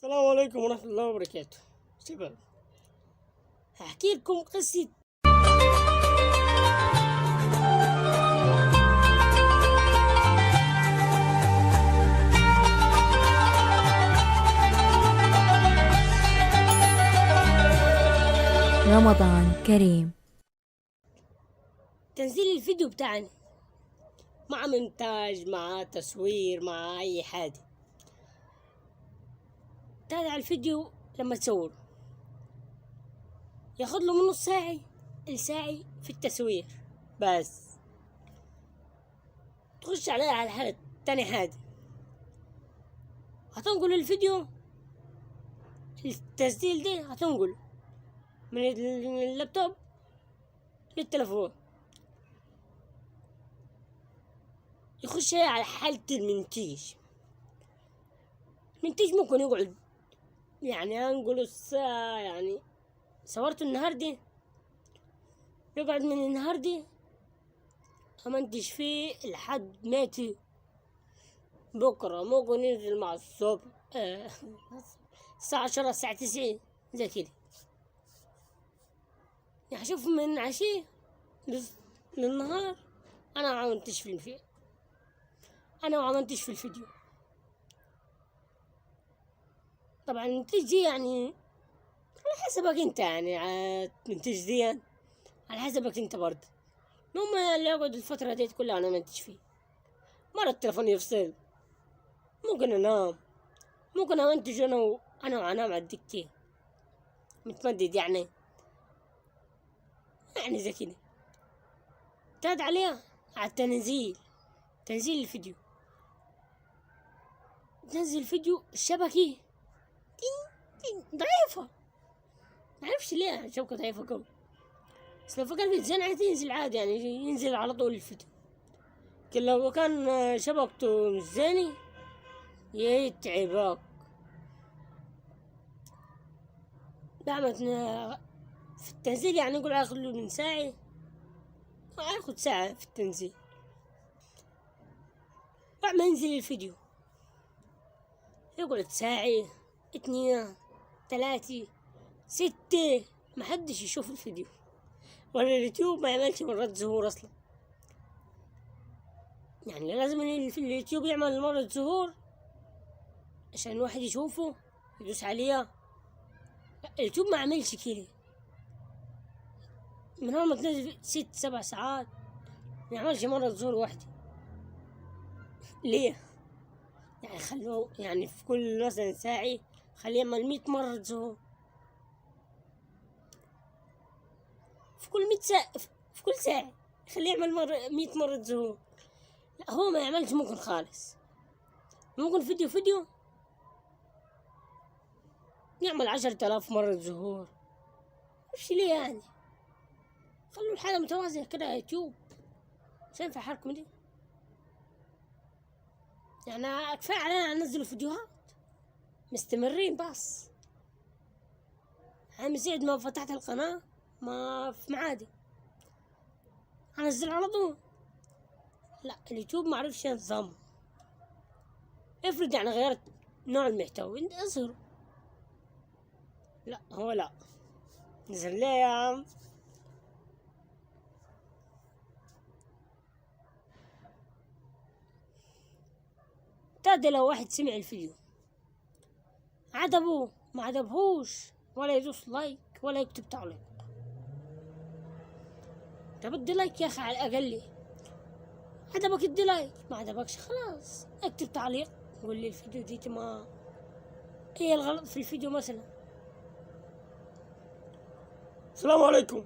السلام عليكم ورحمة الله وبركاته. شباب، هحكي لكم قصة. رمضان كريم. تنزيل الفيديو بتاعنا مع مونتاج، مع تصوير، مع أي حاجة. تابع الفيديو لما تصور ياخد له من نص ساعة لساعة في التصوير بس. تخش عليها على الحالة. تاني حاجة، هتنقل الفيديو، التسجيل دي هتنقل من اللابتوب للتلفون. يخش على حالة المنتيج. المنتيج ممكن يقعد انقل الساعة، صورته النهاردة، يقعد من النهاردة أمنتج فيه لحد ماتي بكرة. ممكن ينزل مع الصبح الساعة 10 الساعة 9 زي كده. شوف من عشية للنهار أنا عملتش في الفيديو، أنا وعملتش في الفيديو. طبعا المنتج دي على حسبك انت، المنتج دي على حسبك انت برضه. لما اللي يقعد الفترة دي كلها انا منتج فيه، مرة التلفون يفصل، ممكن انام، ممكن امنتج انا وانام على الدكتين متمدد زي كده. تعد عليها على تنزيل الفيديو. تنزل فيديو الشبكة ضعيفة، معرفش ليه الشبكة ضعيفة قوي. بس لو فكر في الزنعة ينزل عادي، ينزل على طول الفيديو. لكن لو كان شبكته مش زينة يتعبك. بعمل في التنزيل يقول هاخد له من ساعة، هاخد ساعة في التنزيل. بعد ما ينزل الفيديو يقعد ساعة، 2، 3، 6، محدش يشوف الفيديو، ولا اليوتيوب ما يعملش مرات ظهور اصلا. لازم في اليوتيوب يعمل مرة ظهور عشان الواحد يشوفه يدوس عليها. اليوتيوب ما عملش كده. من اول ما تنزل 6-7 ساعات ما يعملش مرة ظهور واحدة. ليه؟ خلوه في كل مثلا ساعة خليه يعمل 100 مرة ظهور. في كل 100 ساعة، في كل ساعة خليه يعمل 100 مرة ظهور. لا، هو ما يعملش ممكن خالص. ممكن فيديو يعمل 10,000 مرة ظهور. مش ليه خلوا الحالة متوازنة كده. يوتيوب مش هينفع حالكم دي. كفاية علينا ننزل فيديوهات مستمرين بس. من ساعة ما فتحت القناة ما في معادي انزل على طول. لا، اليوتيوب ما عرفش ينظم. افرض غيرت نوع المحتوى انت اظهر. لا، هو لا نزل ليه يا عم. تادي لو واحد سمع الفيديو عجبه ما عجبهوش ولا يدوس لايك ولا يكتب تعليق. طب ادي لايك يا اخي على الاقل. عجبك ادي لايك، ما عجبكش خلاص اكتب تعليق قول لي الفيديو دي ما ايه الغلط في الفيديو مثلا. السلام عليكم.